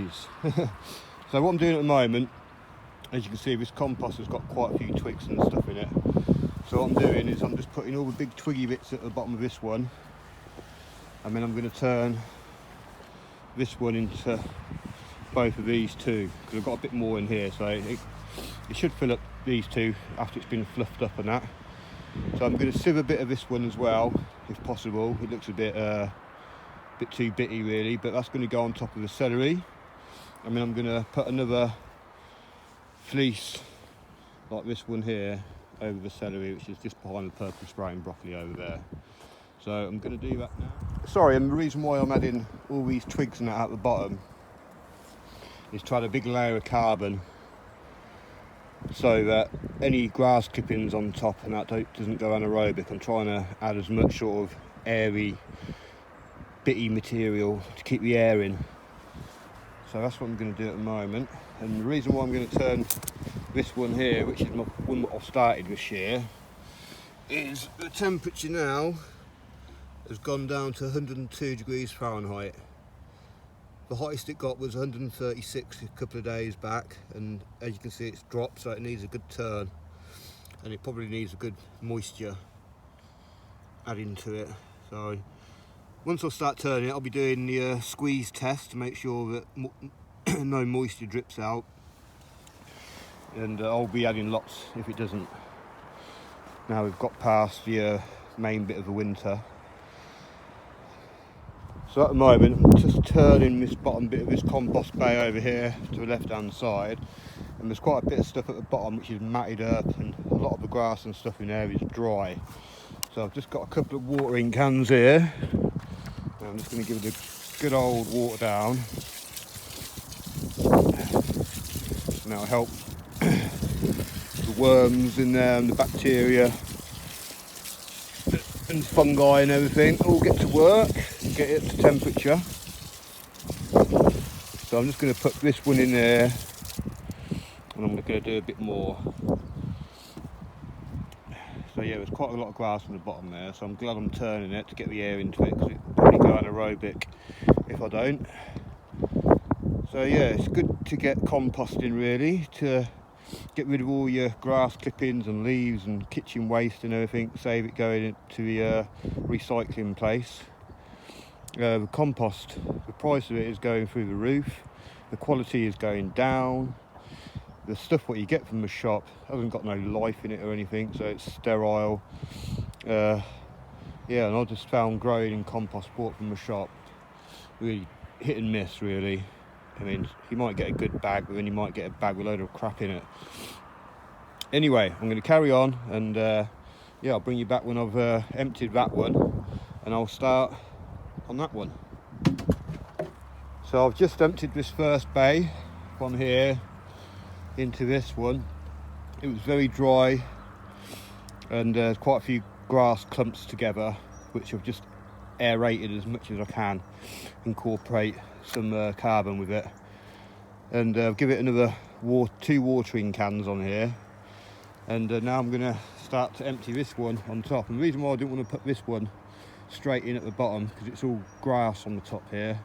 trees. So what I'm doing at the moment, as you can see, this compost has got quite a few twigs and stuff in it. So what I'm doing is I'm just putting all the big twiggy bits at the bottom of this one, and then I'm going to turn this one into both of these two, because I've got a bit more in here, so it should fill up these two after it's been fluffed up and that. So I'm going to sieve a bit of this one as well, if possible. It looks a bit too bitty really, but that's going to go on top of the celery. And then I'm going to put another fleece like this one here over the celery, which is just behind the purple sprouting broccoli over there. So I'm going to do that now. Sorry, and the reason why I'm adding all these twigs and that at the bottom is to add a big layer of carbon, so that any grass clippings on top and that doesn't go anaerobic. I'm trying to add as much sort of airy, bitty material to keep the air in. So that's what I'm going to do at the moment. And the reason why I'm going to turn this one here, which is my one that I've started this year, is the temperature now has gone down to 102 degrees Fahrenheit. The hottest it got was 136 a couple of days back, and as you can see it's dropped, so it needs a good turn, and it probably needs a good moisture adding to it. So once I start turning it, I'll be doing the squeeze test to make sure that no moisture drips out, and I'll be adding lots if it doesn't. Now we've got past the main bit of the winter. So at the moment I'm just turning this bottom bit of this compost bay over here to the left hand side, and there's quite a bit of stuff at the bottom which is matted up, and a lot of the grass and stuff in there is dry. So I've just got a couple of watering cans here, and I'm just going to give it a good old water down, and that'll help the worms in there and the bacteria and fungi and everything all get to work, get it to temperature. So I'm just going to put this one in there, and I'm going to do a bit more. So yeah, there's quite a lot of grass on the bottom there, so I'm glad I'm turning it to get the air into it, because it'll probably go anaerobic if I don't. So yeah, it's good to get composting really, to get rid of all your grass clippings and leaves and kitchen waste and everything, save it going to the recycling place. The compost, the price of it is going through the roof, the quality is going down, the stuff what you get from the shop hasn't got no life in it or anything, so it's sterile. Yeah, and I just found growing in compost bought from the shop really hit and miss really. I mean, you might get a good bag, but then you might get a bag with a load of crap in it. Anyway, I'm going to carry on, and yeah, I'll bring you back when I've emptied that one, and I'll start on that one. So I've just emptied this first bay from here into this one. It was very dry, and quite a few grass clumps together, which I've just aerated as much as I can, incorporate some carbon with it, and give it another 2 watering cans on here. And now I'm going to start to empty this one on top. And the reason why I didn't want to put this one straight in at the bottom, because it's all grass on the top here,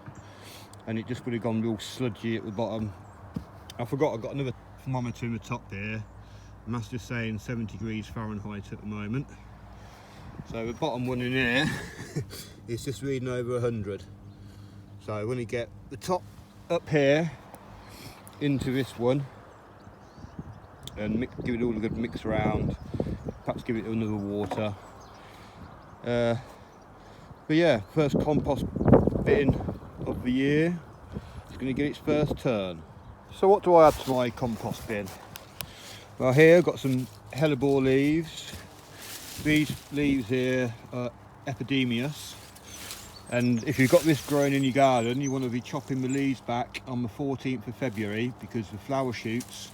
and it just would have gone real sludgy at the bottom. I forgot I've got another thermometer in the top here, and that's just saying 70 degrees Fahrenheit at the moment. So the bottom one in here is just reading over 100. So when you get the top up here into this one, and give it all a good mix around, perhaps give it another water. But yeah, first compost bin of the year. It's going to get its first turn. So what do I add to my compost bin? Well, here I've got some hellebore leaves. These leaves here are epidermis, and if you've got this growing in your garden, you want to be chopping the leaves back on the 14th of February, because the flower shoots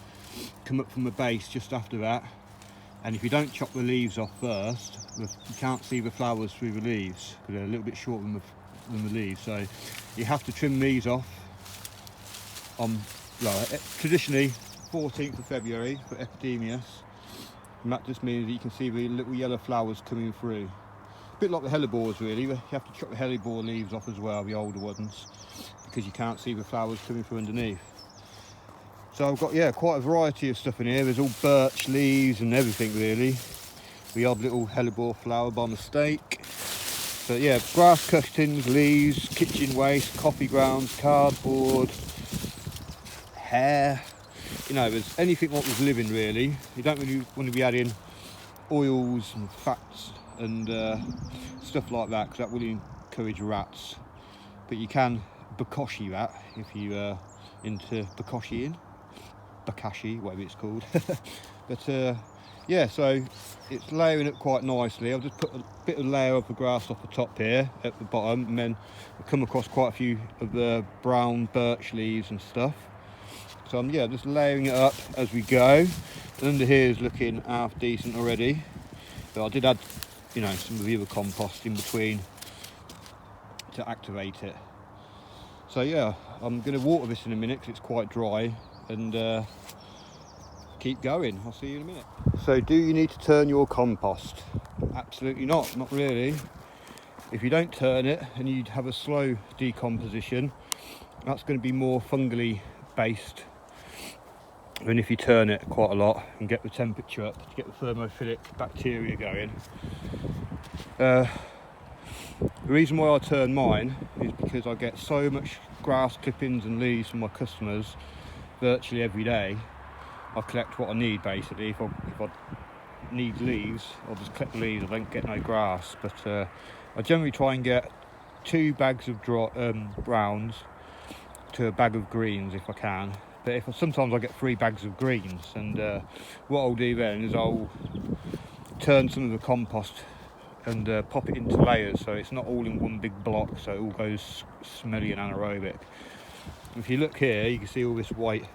come up from the base just after that, and if you don't chop the leaves off first, you can't see the flowers through the leaves because they're a little bit shorter than the leaves. So you have to trim these off on, well, traditionally 14th of February for epidermis, and that just means that you can see the little yellow flowers coming through. A bit like the hellebores really, you have to chop the hellebore leaves off as well, the older ones, because you can't see the flowers coming from underneath. So I've got, yeah, quite a variety of stuff in here. There's all birch leaves and everything really. The odd little hellebore flower by mistake. But yeah, grass cuttings, leaves, kitchen waste, coffee grounds, cardboard, hair. You know, there's anything what was living really. You don't really want to be adding oils and fats and stuff like that, because that will encourage rats. But you can bokashi that if you into bokashi, whatever it's called. But yeah, so it's layering up quite nicely. I've just put a bit of layer of the grass off the top here at the bottom, and then I've come across quite a few of the brown birch leaves and stuff. So I'm, yeah, just layering it up as we go. And under here is looking half decent already. But I did add, you know, some of the other compost in between to activate it. So yeah, I'm going to water this in a minute because it's quite dry, and keep going. I'll see you in a minute. So do you need to turn your compost? Absolutely not really. If you don't turn it and you have a slow decomposition, that's going to be more fungally based than if you turn it quite a lot and get the temperature up to get the thermophilic bacteria going. The reason why I turn mine is because I get so much grass clippings and leaves from my customers virtually every day. I collect what I need basically. If I need leaves, I'll just collect the leaves. I don't get no grass. But I generally try and get 2 bags of browns to a bag of greens if I can. But sometimes I get 3 bags of greens, and what I'll do then is I'll turn some of the compost and pop it into layers, so it's not all in one big block, so it all goes smelly and anaerobic. If you look here, you can see all this white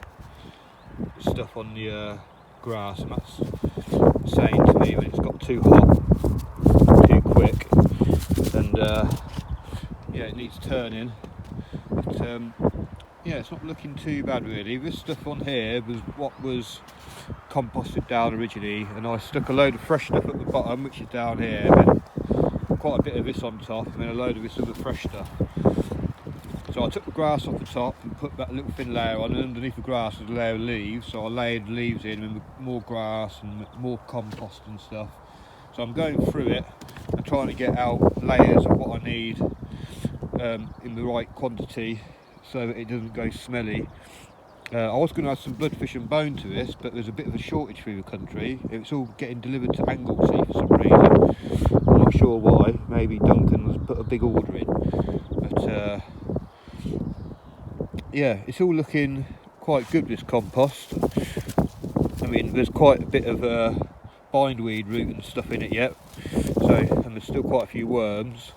stuff on the grass, and that's saying to me that it's got too hot, too quick, and yeah, it needs turning. But yeah, it's not looking too bad really. This stuff on here was what was composted down originally, and I stuck a load of fresh stuff at the bottom, which is down here, and then quite a bit of this on top, and then a load of this other fresh stuff. So I took the grass off the top and put that little thin layer on, and underneath the grass was a layer of leaves, so I layered leaves in and more grass and more compost and stuff. So I'm going through it and trying to get out layers of what I need in the right quantity, so that it doesn't go smelly. I was going to add some bloodfish and bone to this, but there's a bit of a shortage through the country. It's all getting delivered to Anglesey for some reason. I'm not sure why. Maybe Duncan has put a big order in. But yeah, it's all looking quite good, this compost. I mean, there's quite a bit of bindweed root and stuff in it yet. So, and there's still quite a few worms.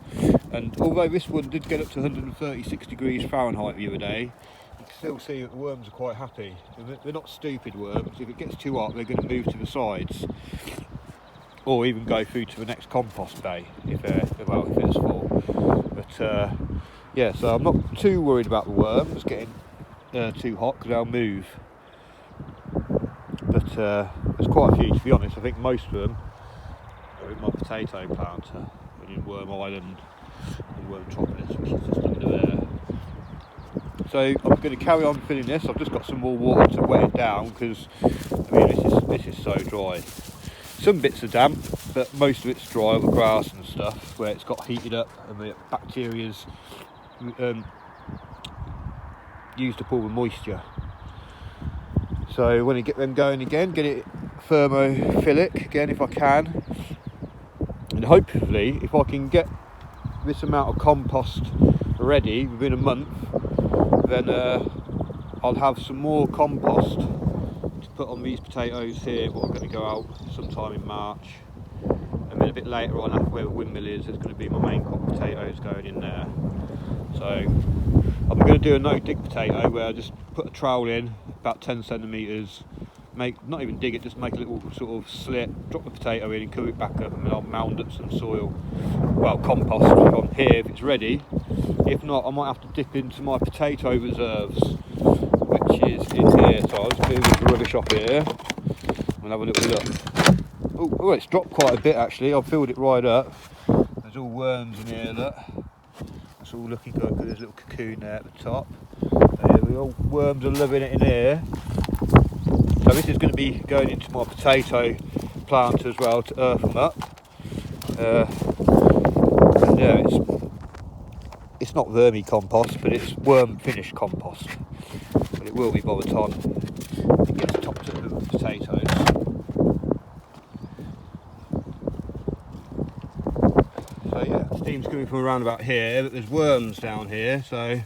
And although this one did get up to 136 degrees Fahrenheit the other day, you can still see that the worms are quite happy. They're not stupid worms. If it gets too hot, they're going to move to the sides, or even go through to the next compost bay if it's full. But yeah, so I'm not too worried about the worms getting too hot, because they'll move. But there's quite a few, to be honest. I think most of them are in my potato planter, in Worm Island and Wormtropolis, which is just under there. So I'm going to carry on filling this. I've just got some more water to wet it down, because I mean this is so dry. Some bits are damp, but most of it's dry, the grass and stuff, where it's got heated up and the bacteria's used up all the moisture. So when I get them going again, get it thermophilic again if I can, and hopefully if I can get this amount of compost ready within a month, then I'll have some more compost to put on these potatoes here, but I'm going to go out sometime in March. And then a bit later on, after where the windmill is, there's going to be my main crop potatoes going in there. So I'm going to do a no-dig potato where I just put a trowel in about 10 centimetres, not even dig it, just make a little sort of slit, drop the potato in and cover it back up, and then I'll mound up some soil, well, compost from here if it's ready. If not, I might have to dip into my potato reserves, which is in here. So I'll just move the rubbish off here and have a little look. Oh, it's dropped quite a bit actually. I've filled it right up. There's all worms in here, look. That's all looking good. There's a little cocoon there at the top. The old worms are loving it in here. So this is going to be going into my potato plant as well to earth them up. And yeah, it's not vermicompost, but it's worm finished compost. But it will be by the time it gets topped up with potatoes. So yeah, steam's coming from around about here, but there's worms down here, so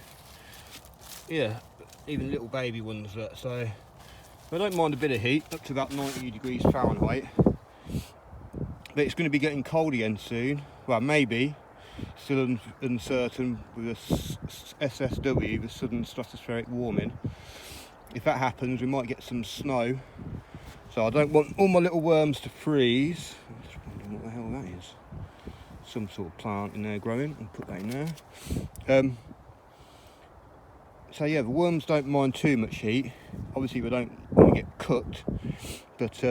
yeah, even little baby ones. So I don't mind a bit of heat, up to about 90 degrees Fahrenheit. But it's going to be getting cold again soon. Well, maybe. Still uncertain with a SSW, the sudden stratospheric warming. If that happens, we might get some snow. So I don't want all my little worms to freeze. I'm just wondering what the hell that is. Some sort of plant in there growing. I'll put that in there. So yeah, the worms don't mind too much heat. Obviously we don't want to get cooked, but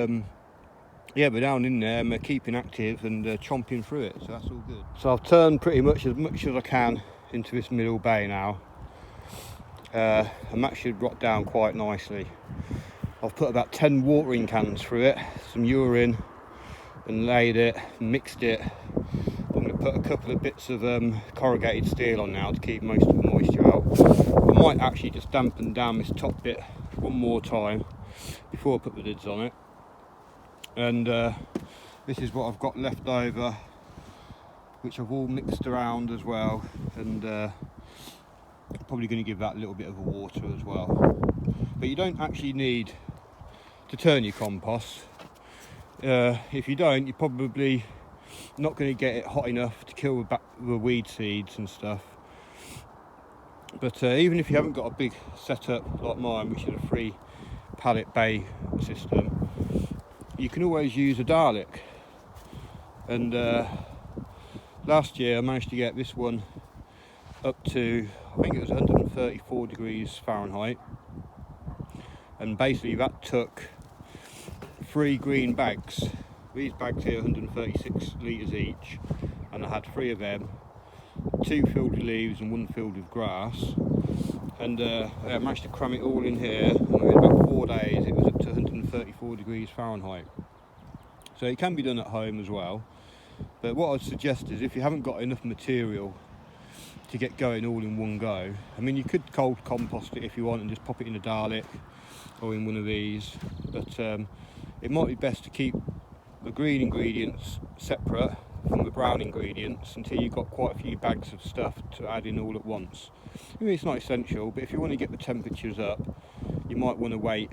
yeah, we're down in there and we're keeping active and chomping through it, so that's all good. So I've turned pretty much as I can into this middle bay now, and that should rot down quite nicely. I've put about 10 watering cans through it, some urine, and laid it, mixed it. I'm going to put a couple of bits of corrugated steel on now to keep most of the moisture out. I might actually just dampen down this top bit one more time before I put the lids on it. And this is what I've got left over, which I've all mixed around as well, and I'm probably going to give that a little bit of a water as well. But you don't actually need to turn your compost. If you don't, you're probably not going to get it hot enough to kill the weed seeds and stuff. But even if you haven't got a big setup like mine, which is a 3 pallet bay system, you can always use a Dalek. And last year I managed to get this one up to, I think it was 134 degrees Fahrenheit, and basically that took 3 green bags. These bags here are 136 litres each, and I had 3 of them, 2 filled with leaves and 1 filled with grass. And I managed to cram it all in here, and within about 4 days it was up to 134 degrees Fahrenheit. So it can be done at home as well, but what I'd suggest is if you haven't got enough material to get going all in one go, I mean, you could cold compost it if you want and just pop it in a Dalek or in one of these, but it might be best to keep the green ingredients separate from the brown ingredients until you've got quite a few bags of stuff to add in all at once. I mean, it's not essential, but if you want to get the temperatures up, you might want to wait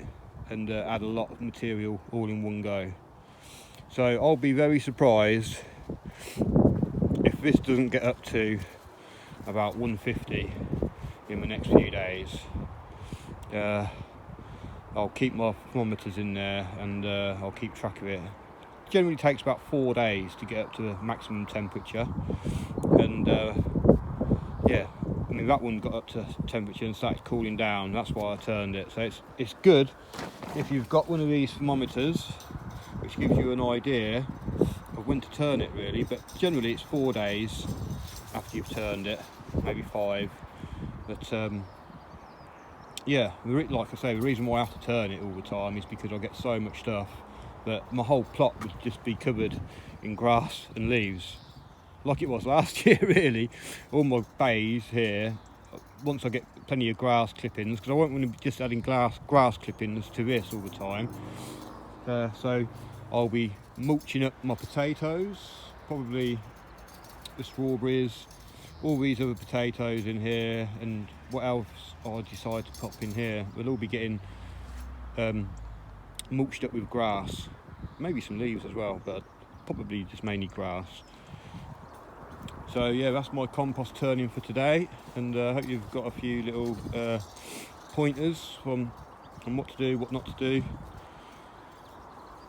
and add a lot of material all in one go. So I'll be very surprised if this doesn't get up to about 150 in the next few days. I'll keep my thermometers in there and I'll keep track of it. It generally takes about 4 days to get up to the maximum temperature, and yeah, I mean, that one got up to temperature and started cooling down. That's why I turned it. So it's good if you've got one of these thermometers, which gives you an idea of when to turn it really, but generally it's 4 days after you've turned it, maybe 5. But yeah, like I say, the reason why I have to turn it all the time is because I get so much stuff that my whole plot would just be covered in grass and leaves, like it was last year really. All my bays here, once I get plenty of grass clippings, because I won't want to be just adding grass clippings to this all the time. So I'll be mulching up my potatoes, probably the strawberries, all these other potatoes in here, and what else I decide to pop in here, we'll all be getting mulched up with grass, maybe some leaves as well, but probably just mainly grass. So yeah, that's my compost turning for today, and I hope you've got a few little pointers on what to do, what not to do.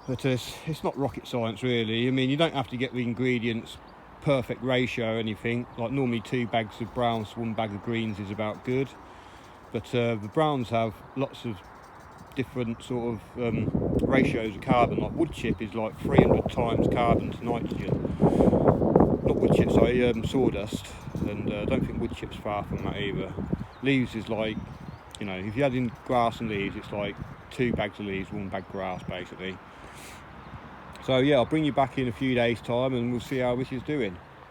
But it's not rocket science really. I mean, you don't have to get the ingredients perfect ratio or anything. Like normally 2 bags of browns to 1 bag of greens is about good, but the browns have lots of different sort of ratios of carbon. Like wood chip is like 300 times carbon to nitrogen, not wood chips, sorry, sawdust, and I don't think wood chips far from that either. Leaves is like, you know, if you add in grass and leaves, it's like 2 bags of leaves, 1 bag grass basically. So yeah, I'll bring you back in a few days time and we'll see how this is doing.